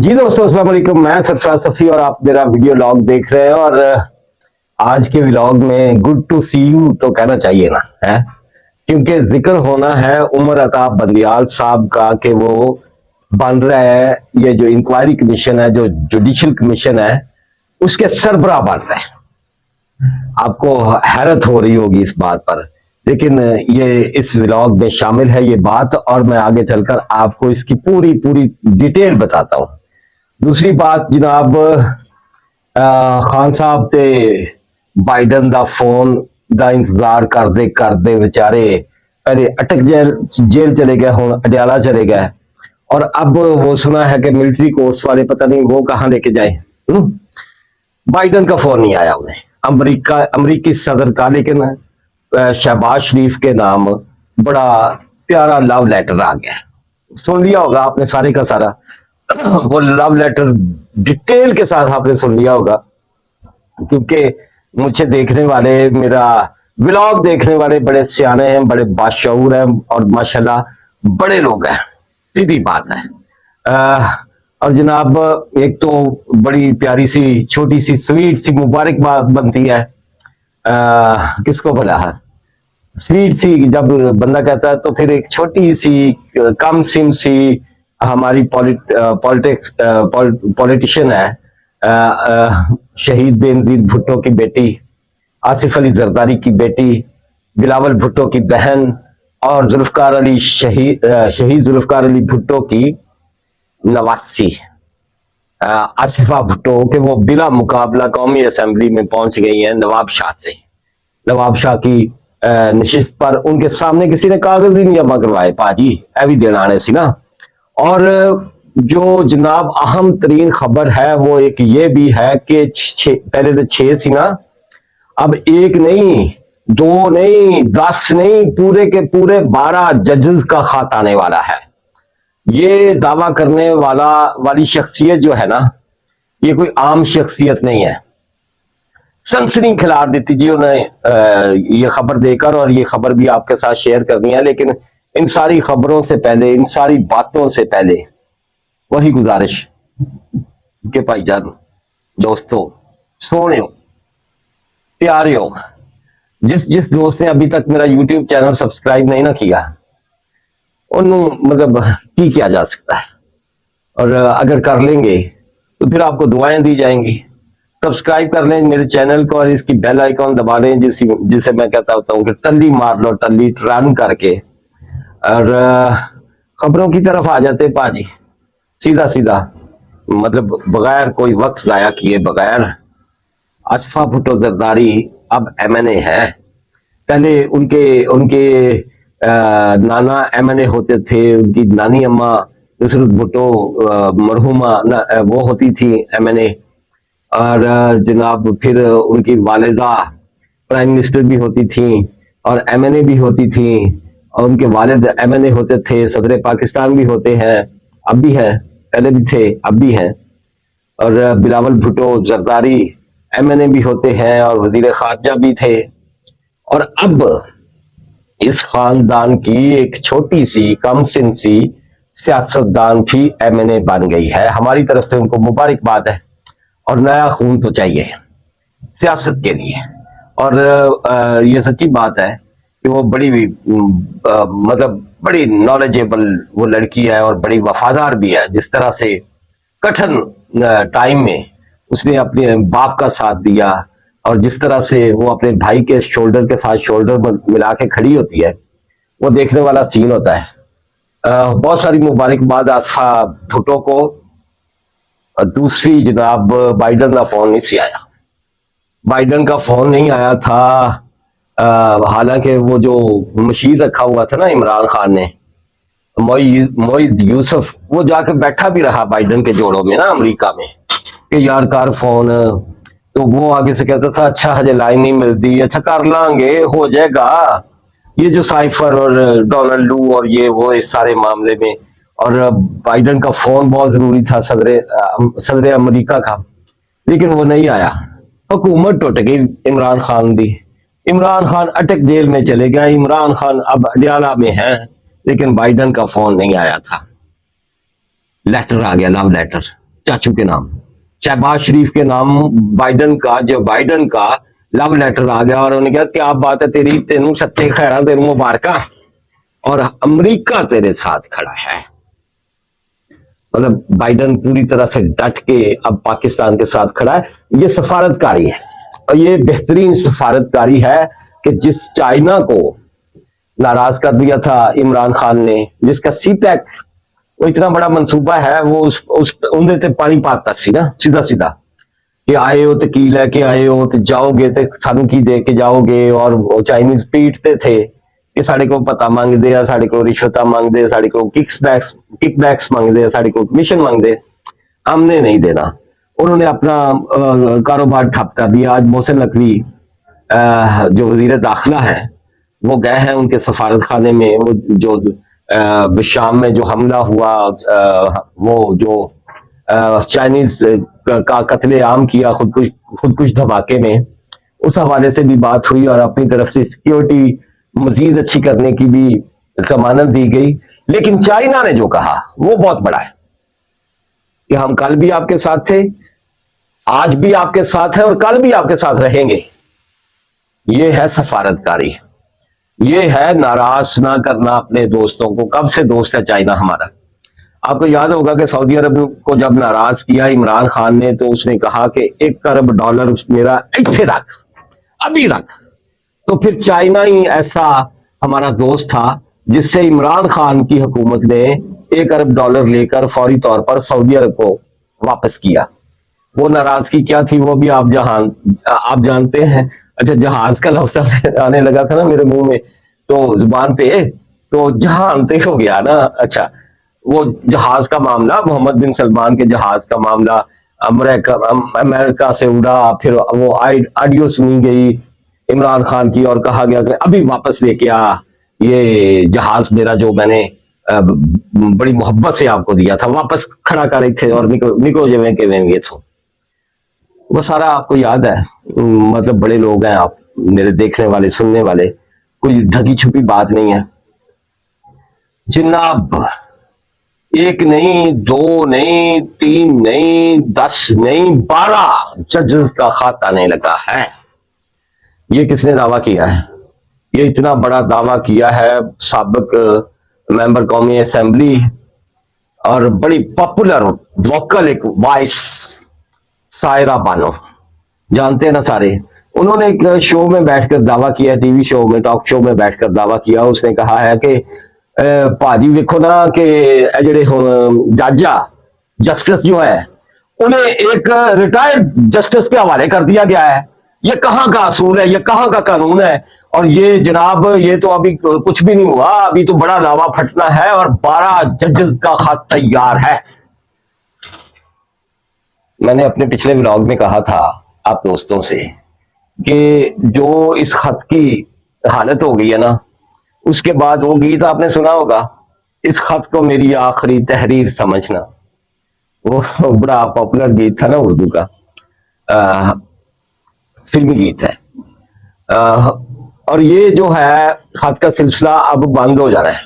جی دوستوں السلام علیکم، میں سرفراز صفی اور آپ میرا ویڈیو لاگ دیکھ رہے ہیں۔ اور آج کے ولاگ میں گڈ ٹو سی یو تو کہنا چاہیے نا ہے، کیونکہ ذکر ہونا ہے عمر عطا بندیال صاحب کا کہ وہ بن رہا ہے، یہ جو انکوائری کمیشن ہے، جو جوڈیشل کمیشن ہے، اس کے سربراہ بن رہے ہیں۔ آپ کو حیرت ہو رہی ہوگی اس بات پر، لیکن یہ اس ولاگ میں شامل ہے یہ بات، اور میں آگے چل کر آپ کو اس کی پوری پوری ڈیٹیل بتاتا ہوں۔ دوسری بات جناب، خان صاحب تے بائیڈن دا فون دا انتظار کردے بیچارے پہلے اٹک جیل چلے گئے، ہوں اڈیالہ چلے گئے، اور اب وہ سنا ہے کہ ملٹری کورس والے پتہ نہیں وہ کہاں لے کے جائیں۔ بائیڈن کا فون نہیں آیا انہیں، امریکی صدر کا، لیکن شہباز شریف کے نام بڑا پیارا لو لیٹر آ گیا۔ سن لیا ہوگا آپ نے سارے کا سارا، وہ لو لیٹر ڈیٹیل کے ساتھ آپ نے سن لیا ہوگا، کیونکہ مجھے دیکھنے والے، میرا ولاگ دیکھنے والے بڑے سیانے ہیں، بڑے باشعور ہیں، اور ماشاءاللہ بڑے لوگ ہیں، سیدھی بات ہے۔ اور جناب ایک تو بڑی پیاری سی چھوٹی سی سویٹ سی مبارکباد بنتی ہے، کس کو بلا ہے سویٹ سی، جب بندہ کہتا ہے تو پھر ایک چھوٹی سی کم سم سی ہماری پولیٹیشین ہے، شہید بے نظیر بھٹو کی بیٹی، آصف علی زرداری کی بیٹی، بلاول بھٹو کی بہن، اور ذوالفقار علی شہید ذوالفقار علی بھٹو کی نواسی آصفہ بھٹو، کہ وہ بلا مقابلہ قومی اسمبلی میں پہنچ گئی ہیں نواب شاہ سے، نواب شاہ کی نشست پر ان کے سامنے کسی نے کاغذ ہی نہیں جمع کروائے، پاجی اے بھی دینا آنے سی نا۔ اور جو جناب اہم ترین خبر ہے وہ ایک یہ بھی ہے کہ پہلے تو 6 سی نا، اب 1 نہیں، 2 نہیں، 10 نہیں، پورے کے پورے 12 ججز کا خط آنے والا ہے۔ یہ دعویٰ کرنے والی شخصیت جو ہے نا، یہ کوئی عام شخصیت نہیں ہے، سنسنی کھلار دیتی جی انہیں یہ خبر دے کر، اور یہ خبر بھی آپ کے ساتھ شیئر کرنی ہے۔ لیکن ان ساری خبروں سے پہلے، ان ساری باتوں سے پہلے وہی گزارش کہ بھائی جان، دوستو، سونے ہو، پیارے ہو، جس دوست نے ابھی تک میرا یوٹیوب چینل سبسکرائب نہیں نہ کیا، انہوں مطلب کی کیا جا سکتا ہے، اور اگر کر لیں گے تو پھر آپ کو دعائیں دی جائیں گی۔ سبسکرائب کر لیں میرے چینل کو، اور اس کی بیل آئیکن دبا دیں، جسے میں کہتا ہوتا ہوں کہ ٹلی مار لو، ٹلی رن کر کے، اور خبروں کی طرف آ جاتے پاجی، سیدھا سیدھا، مطلب بغیر کوئی وقت ضائع کیے بغیر۔ آصفہ بھٹو زرداری اب ایم این اے ہے، پہلے ان کے نانا ایم این اے ہوتے تھے، ان کی نانی اماں نصرت بھٹو مرحومہ وہ ہوتی تھی ایم این اے، اور جناب پھر ان کی والدہ پرائم منسٹر بھی ہوتی تھیں اور ایم این اے بھی ہوتی تھیں، اور ان کے والد ایم این اے ہوتے تھے، صدر پاکستان بھی ہوتے ہیں، اب بھی ہیں، پہلے بھی تھے اب بھی ہیں، اور بلاول بھٹو زرداری ایم این اے بھی ہوتے ہیں اور وزیر خارجہ بھی تھے، اور اب اس خاندان کی ایک چھوٹی سی کم سن سی سیاستدان بھی ایم این اے بن گئی ہے۔ ہماری طرف سے ان کو مبارکباد ہے، اور نیا خون تو چاہیے سیاست کے لیے۔ اور یہ سچی بات ہے کہ وہ بڑی مطلب بڑی نالجیبل وہ لڑکی ہے، اور بڑی وفادار بھی ہے، جس طرح سے کٹھن ٹائم میں اس نے اپنے باپ کا ساتھ دیا، اور جس طرح سے وہ اپنے بھائی کے شولڈر کے ساتھ شولڈر ملا کے کھڑی ہوتی ہے، وہ دیکھنے والا سین ہوتا ہے۔ بہت ساری مبارکباد آصفہ بھٹو کو۔ دوسری جناب، بائیڈن کا فون نہیں سی آیا، بائیڈن کا فون نہیں آیا تھا، حالانکہ وہ جو مشیر رکھا ہوا تھا نا عمران خان نے، معید یوسف، وہ جا کے بیٹھا بھی رہا بائیڈن کے جوڑوں میں نا امریکہ میں، کہ یار کار فون، تو وہ آگے سے کہتا تھا اچھا ہجے لائن نہیں ملتی، اچھا کر لیں گے، ہو جائے گا، یہ جو سائفر اور ڈونلڈ لو اور یہ وہ اس سارے معاملے میں، اور بائیڈن کا فون بہت ضروری تھا صدر امریکہ کا، لیکن وہ نہیں آیا، حکومت ٹوٹ گئی عمران خان دی، عمران خان اٹک جیل میں چلے گیا، عمران خان اب اڈیالہ میں ہے، لیکن بائیڈن کا فون نہیں آیا تھا، لیٹر آ گیا، لو لیٹر، चाचू के नाम, शहबाज शरीफ के नाम बाइडन का, जो बाइडन का लव लेटर आ गया और उन्होंने कहा क्या बात है तेरी, तेनू सत्ते खैरा, तेनू मुबारका, और अमेरिका तेरे साथ खड़ा है। मतलब बाइडन पूरी तरह से डट के अब पाकिस्तान के साथ खड़ा है। ये सफारतकारी है और ये बेहतरीन सफारतकारी है कि जिस चाइना को नाराज कर दिया था इमरान खान ने, जिसका सी पैक वो इतना बड़ा मंसूबा है, वो उस उनदे ते पानी पाता सी ना सीधा सीधा कि आए हो तो की लेके आए हो तो जाओगे तो सानू की दे के जाओगे। और वो चाइनीज पीटते थे कि साढ़े को पता मंगते हैं, साढ़े को रिश्वत मंगते, साढ़े को किकबैक्स मंगते, साढ़े को कमीशन मंगते, हमने नहीं देना। उन्होंने अपना कारोबार ठप कर दिया। आज मोहसिन नकवी जो वजीर दाखिला है वो गए हैं उनके सफारत खाने में। वो जो शाम में जो हमला हुआ, वो जो चाइनीज का कत्ले आम किया खुदकुश धमाके में, उस हवाले से भी बात हुई और अपनी तरफ से सिक्योरिटी मजीद अच्छी करने की भी जमानत दी गई। लेकिन चाइना ने जो कहा वो बहुत बड़ा है कि हम कल भी आपके साथ थे, आज भी आपके साथ है और कल भी आपके साथ रहेंगे। ये है सफारतकारी, ये है नाराज ना करना अपने दोस्तों को। कब से दोस्त है चाइना हमारा? आपको याद होगा कि सऊदी अरब को जब नाराज किया इमरान खान ने तो उसने कहा कि $1 अरब मेरा इत्थे रख, अभी रख। तो फिर चाइना ही ऐसा हमारा दोस्त था जिससे इमरान खान की हुकूमत ने $1 अरब लेकर फौरी तौर पर सऊदी अरब को वापस किया। वो नाराजगी क्या थी वो भी आप जानते हैं। अच्छा, जहाज का लफ्ज आने लगा था ना मेरे मुंह में, तो जुबान पे, तो जहान पे हो गया ना। अच्छा, वो जहाज का मामला, मोहम्मद बिन सलमान के जहाज का मामला, अमेरिका से उड़ा, फिर वो ऑडियो सुनी गई इमरान खान की और कहा गया कि अभी वापस लेके आ ये जहाज मेरा जो मैंने बड़ी मोहब्बत से आपको दिया था, वापस खड़ा कर रहे थे और निको जमे के वेंगे थो। वो सारा आपको याद है। मतलब बड़े लोग हैं आप, मेरे देखने वाले सुनने वाले, कोई ढकी छुपी बात नहीं है जनाब। एक नहीं, दो नहीं, तीन नहीं, 10 नहीं, 12 जजेस का खत आने लगा है। ये किसने दावा किया है? ये इतना बड़ा दावा किया है साबिक मेंबर कौमी असेंबली और बड़ी पॉपुलर वोकल एक वॉइस सायरा बानो, जानते हैं ना सारे। उन्होंने एक शो में बैठकर दावा किया, टीवी शो में, टॉक शो में बैठकर दावा किया। उसने कहा है कि भाजी देखो ना कि जेडे जज आ, जस्टिस जो है, उन्हें एक रिटायर्ड जस्टिस के हवाले कर दिया गया है। ये कहाँ का असूल है, ये कहाँ का कानून है? और ये जनाब, ये तो अभी कुछ भी नहीं हुआ, अभी तो बड़ा दावा फटना है और 12 जजेस का खत तैयार है। मैंने अपने पिछले व्लॉग में कहा था आप दोस्तों से कि जो इस खत की हालत हो गई है ना, उसके बाद वो गीत आपने सुना होगा, इस खत को मेरी आखिरी तहरीर समझना। वो बड़ा पॉपुलर गीत था ना उर्दू का, फिल्मी गीत है। और ये जो है खत का सिलसिला अब बंद हो जाना है,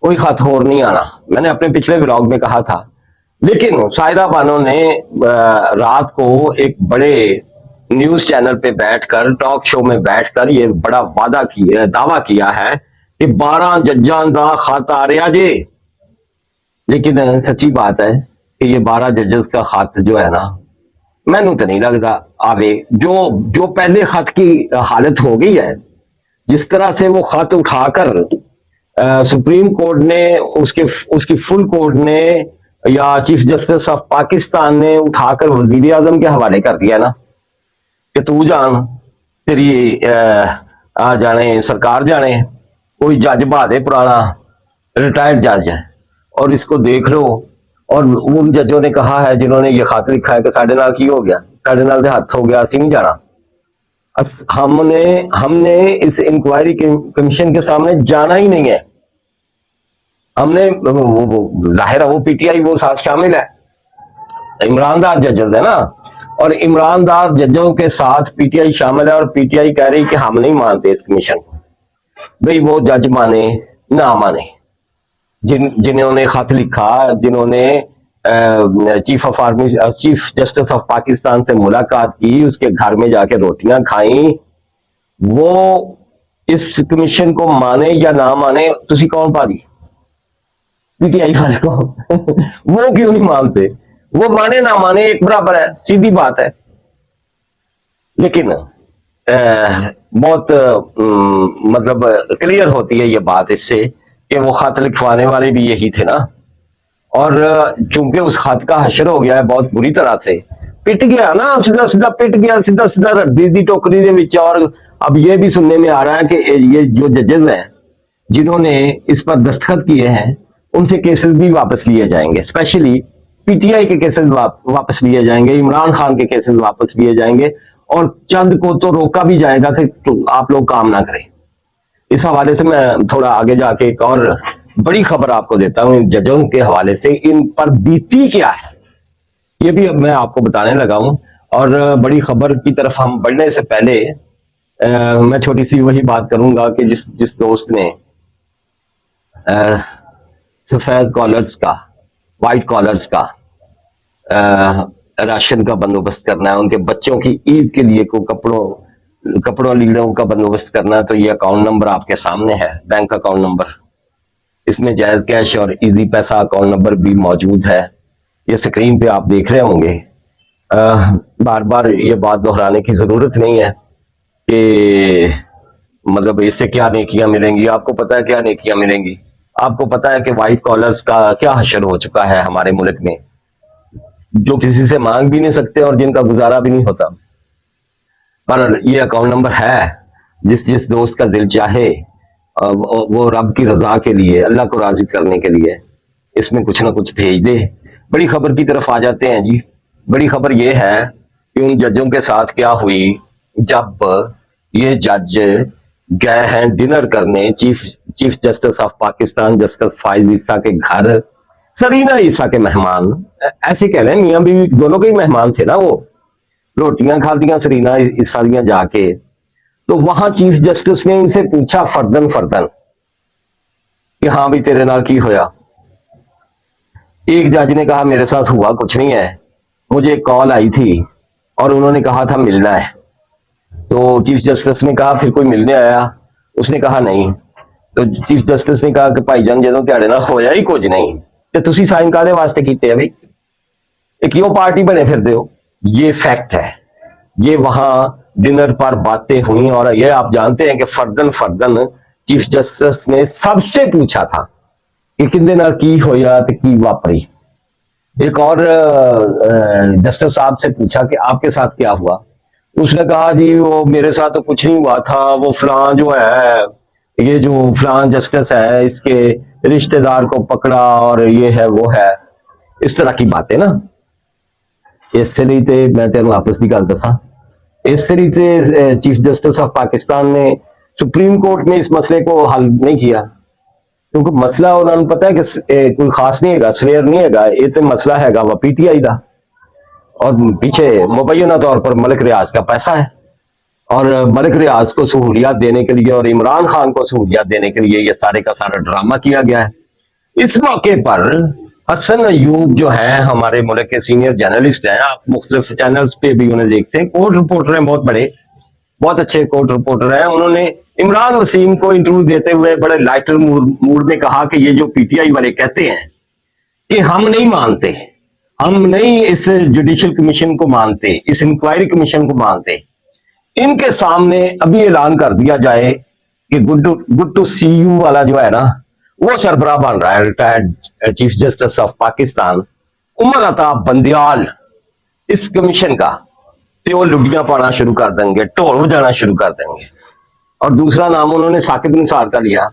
कोई खत और नहीं आना। मैंने अपने पिछले व्लॉग में कहा था। लेकिन सायरा बानो ने रात को एक बड़े न्यूज चैनल पे बैठकर, टॉक शो में बैठकर ये बड़ा दावा किया है कि 12 जजां दा खत आ रहा जे। लेकिन सच्ची बात है कि ये 12 जजेस का खत जो है ना, मैनू तो नहीं लगता आवे। जो पहले खत की हालत हो गई है, जिस तरह से वो खत उठाकर सुप्रीम कोर्ट ने, उसकी फुल कोर्ट ने या चीफ जस्टिस ऑफ पाकिस्तान ने उठाकर वजीर आजम के हवाले कर दिया ना कि तू जान, तेरी आ जाने सरकार जाने, कोई जज बहादे पुराना रिटायर्ड जज है और इसको देख लो। और उन जजों ने कहा है जिन्होंने ये खत लिखा है कि साढ़े नाल की हो गया, साढ़े नाल दे हथ हो गया, असी नहीं जाना, हमने इस इंक्वायरी कमीशन के सामने जाना ही नहीं है। हमने जाहिर है वो पीटीआई वो साथ शामिल है, इमरानदार जजेस है ना, और ईमानदार जजों के साथ पीटीआई शामिल है। और पीटीआई कह रही कि हम नहीं मानते इस कमीशन को। भाई वो जज माने ना माने, जिन्होंने खत लिखा, जिन्होंने chief of army chief justice of Pakistan से मुलाकात की, उसके घर में जाके रोटियां खाई। वो इस कमीशन को माने या ना माने, तुसी कौन भाजी पीटीआई वाले को वो क्यों नहीं मानते? वो माने ना माने एक बराबर है, सीधी बात है। लेकिन बहुत मतलब क्लियर होती है ये बात इससे कि वो खत लिखवाने वाले भी यही थे ना। और चूंकि उस खत का हशर हो गया है बहुत बुरी तरह से, पिट गया ना, सीधा सीधा पिट गया, सीधा सीधा रद्दी दी टोकरी दे विच। और अब ये भी सुनने में आ रहा है कि ये जो जजेस हैं जिन्होंने इस पर दस्तखत किए हैं, उनसे केसेस भी वापस लिए जाएंगे। स्पेशली पीटीआई के केसेस वापस लिए जाएंगे, इमरान खान के केसेस वापस लिए जाएंगे, और चंद को तो रोका भी जाएगा कि तो आप लोग काम ना करें। इस हवाले से मैं थोड़ा आगे जाके एक और बड़ी खबर आपको देता हूं इन जजों के हवाले से। इन पर बीती क्या है ये भी अब मैं आपको बताने लगा हूं। और बड़ी खबर की तरफ हम बढ़ने से पहले मैं छोटी सी वही बात करूंगा कि जिस जिस दोस्त ने सफेद कॉलर्स का, वाइट कॉलर्स का राशन का बंदोबस्त करना है, उनके बच्चों की ईद के लिए को कपड़ों लीड़ों का बंदोबस्त करना है, तो ये अकाउंट नंबर आपके सामने है, बैंक अकाउंट नंबर। इसमें जायज कैश और इजी पैसा अकाउंट नंबर भी मौजूद है। ये स्क्रीन पे आप देख रहे होंगे। बार बार ये बात दोहराने की जरूरत नहीं है कि मतलब इससे क्या नेकियां मिलेंगी। आपको पता है क्या नेकियां मिलेंगी। आपको पता है कि वाइट कॉलर्स का क्या हशर हो चुका है हमारे मुल्क में, जो किसी से मांग भी नहीं सकते और जिनका गुजारा भी नहीं होता। पर ये अकाउंट नंबर है, जिस जिस दोस्त का दिल चाहे वो रब की रजा के लिए, अल्लाह को राजी करने के लिए इसमें कुछ ना कुछ भेज दे। बड़ी खबर की तरफ आ जाते हैं जी। बड़ी खबर ये है कि उन जजों के साथ क्या हुई जब ये जज गए हैं डिनर करने chief justice of Pakistan justice Faez Isa के घर। सरीना ईसा के मेहमान, ऐसे कह रहे हैं, मियां बीवी दोनों के ही मेहमान थे ना। वो रोटियां खा दिया सरीना ईसा दियां जाके। तो वहां चीफ जस्टिस ने इनसे पूछा फर्दन फर्दन कि हाँ भी तेरे नाल की होया। एक जज ने कहा मेरे साथ हुआ कुछ नहीं है, मुझे एक कॉल आई थी और उन्होंने कहा था मिलना है। तो चीफ जस्टिस ने कहा फिर कोई मिलने आया? उसने कहा नहीं। तो चीफ जस्टिस ने कहा कि भाईजान जो ਤੁਹਾਡੇ ਨਾਲ ਹੋਇਆ ਹੀ ਕੁਝ नहीं ਤੇ ਤੁਸੀਂ ਸਾਈਨ ਕਾਹਦੇ ਵਾਸਤੇ ਕੀਤੇ ਆ ਬਈ, ਇਹ ਕਿਉਂ पार्टी बने फिरते हो? ये फैक्ट है। ये वहां डिनर पर बातें हुई और ये आप जानते हैं कि फर्दन फर्दन चीफ जस्टिस ने सबसे पूछा था कि किंदे नाल की होया ते की वापरी। एक और जस्टिस साहब से पूछा कि आपके साथ क्या हुआ। उसने कहा जी वो मेरे साथ तो कुछ नहीं हुआ था, वो फलां जो है, ये जो फलां जस्टिस है इसके रिश्तेदार को पकड़ा और ये है वो है, इस तरह की बातें ना। इस ਲਈ ਤੇ ਮੈਂ ਤੈਨੂੰ ਆਪਸ ਦੀ ਗੱਲ ਦੱਸਾਂ, इस ਲਈ ਤੇ चीफ जस्टिस ऑफ पाकिस्तान ने सुप्रीम कोर्ट में इस मसले को हल नहीं किया, क्योंकि मसला उन्होंने पता है कि कोई खास नहीं है, सवेर नहीं है, ये तो मसला है वह पीटीआई का। और पीछे मुबैना तौर पर मलिक रियाज का पैसा है, और मलिक रियाज को सहूलियात देने के लिए और इमरान खान को सहूलियात देने के लिए ये सारे का सारा ड्रामा किया गया है। इस मौके पर हसन अयूब जो है हमारे मुल्क के सीनियर जर्नलिस्ट हैं, आप मुख्तलिफ चैनल्स पे भी उन्हें देखते हैं, कोर्ट रिपोर्टर हैं, बहुत बड़े, बहुत अच्छे कोर्ट रिपोर्टर हैं। उन्होंने इमरान वसीम को इंटरव्यू देते हुए बड़े लाइटर मूड में कहा कि ये जो पीटीआई वाले कहते हैं कि हम नहीं मानते, हम नहीं इस जुडिशल कमीशन को मानते, इस इंक्वायरी कमीशन को मानते, इनके सामने अभी ऐलान कर दिया जाए कि गुड टू सी यू वाला जो है ना वो सरबराह बन रहा है retired chief justice of Pakistan Umar Ata Bandial इस कमीशन का। तो वो लुडियां पाना शुरू कर देंगे, ढोल बजाना शुरू कर देंगे। और दूसरा नाम उन्होंने साकिब निसार का लिया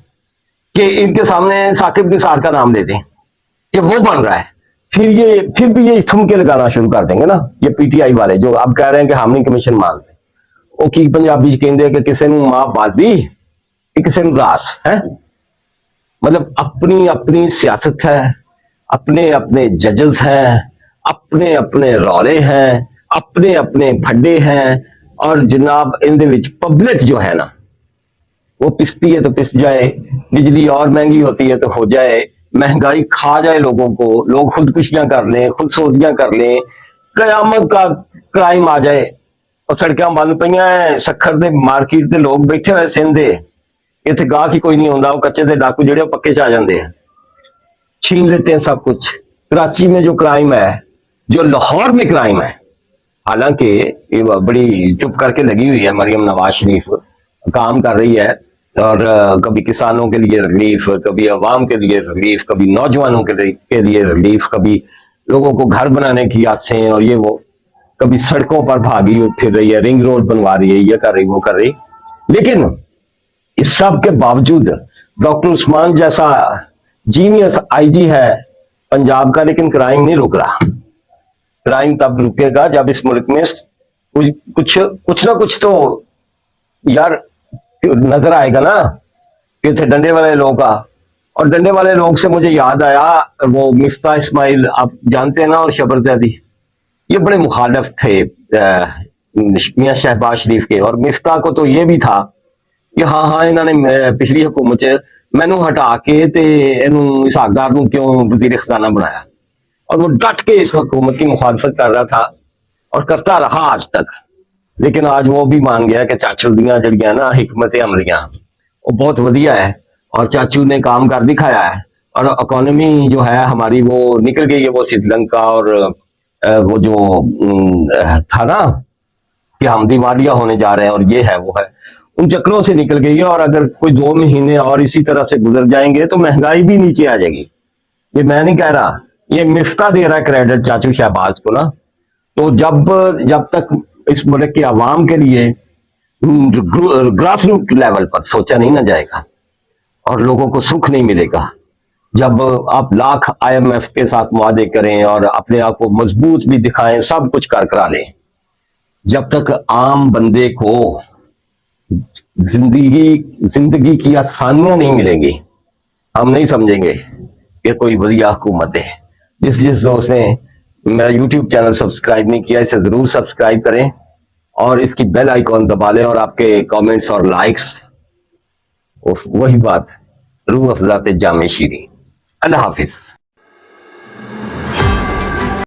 कि इनके सामने साकिब निसार का नाम दे दें कि वो बन रहा है। फिर भी ये ठुमके लगाना शुरू कर देंगे ना ये पीटीआई वाले, जो अब कह रहे हैं कि हम नहीं कमीशन मानते। वो की पंजाबी कहते हैं कि किसी ने मां बादी किसी ने रास है, मतलब अपनी अपनी सियासत है, अपने अपने जजेस हैं, अपने अपने रौले हैं, अपने अपने फड्डे हैं। और जनाब इनके विच पब्लिक जो है ना वो पिसती है तो पिस जाए, बिजली और महंगी होती है तो हो जाए, महंगाई खा जाए लोगों को, लोग खुदकुशियां कर लें, खुदसोदियां कर लें, कयामत का क्राइम आ जाए और सड़कें बंद पईਆਂ ਐ, ਸੱਖਰ ਦੇ ਮਾਰਕੀਟ ਦੇ ਲੋਕ ਬੈਠੇ ਹੋਏ ਸਿੰਧ ਦੇ, ਇੱਥੇ ਗਾਹਕ ਹੀ ਕੋਈ ਨਹੀਂ ਹੁੰਦਾ, ਉਹ ਕੱਚੇ ਦੇ ਡਾਕੂ ਜਿਹੜੇ ਉਹ ਪੱਕੇ ਚ ਆ ਜਾਂਦੇ ਆ, छीन लेते हैं सब कुछ। कराची में जो क्राइम है, जो लाहौर में क्राइम है, हालांकि ये बड़ी चुप करके लगी हुई है मरियम नवाज शरीफ, काम कर रही है, और कभी किसानों के लिए रिलीफ, कभी अवाम के लिए रिलीफ, कभी नौजवानों के लिए रिलीफ, कभी लोगों को घर बनाने की आसें और ये वो, कभी सड़कों पर भागी फिर रही है, रिंग रोड बनवा रही है, ये कर रही वो कर रही। लेकिन इस सब के बावजूद डॉक्टर उस्मान जैसा जीनियस आईजी है पंजाब का, लेकिन क्राइम नहीं रुक रहा। क्राइम तब रुकेगा जब इस मुल्क में कुछ ना कुछ तो यार नजर आएगा ना, कि थे डंडे वाले लोग का। और डंडे वाले लोग से मुझे याद आया वो मिफ्ता इस्माइल, आप जानते हैं ना, और शबर जैदी, ये बड़े मुखालिफ थे मियां शहबाज शरीफ के। और मिफ्ता को तो ये भी था कि हाँ इन्होंने पिछली हुकूमत मैनू हटा के ते इनू इसहाकदार नू क्यों वजीर खजाना बनाया, और वो डट के इस हुकूमत की मुखालफत कर रहा था और करता रहा आज तक। लेकिन आज वो भी मान गया कि चाचू दियां जड़ियां ना हिकमत अमलियां वो बहुत वधिया है, और चाचू ने काम कर दिखाया है, और इकोनॉमी जो है हमारी वो निकल गई है वो श्रीलंका और वो जो था ना कि हम दिवालिया होने जा रहे हैं और ये है वो है, उन चक्रों से निकल गई है। और अगर कोई 2 महीने और इसी तरह से गुजर जाएंगे तो महंगाई भी नीचे आ जाएगी। ये मैं नहीं कह रहा, ये मिफ्ता दे रहा है क्रेडिट चाचू शहबाज को ना। तो जब तक इस मुल्क के आवाम के लिए ग्रास रूट लेवल पर सोचा नहीं ना जाएगा और लोगों को सुख नहीं मिलेगा, जब आप लाख IMF के साथ मुआदे करें और अपने आप को मजबूत भी दिखाएं, सब कुछ कर करा लें, जब तक आम बंदे को जिंदगी की आसानियां नहीं मिलेंगी, हम नहीं समझेंगे कि कोई बढ़िया हुकूमत है। जिस दोस्त ने मेरा YouTube चैनल सब्सक्राइब नहीं किया, इसे जरूर सब्सक्राइब करें और इसकी बेल आइकॉन दबा लें, और आपके कमेंट्स और लाइक्स वही बात रूह अफजा पे जामे शीरी। अल्लाह हाफिज।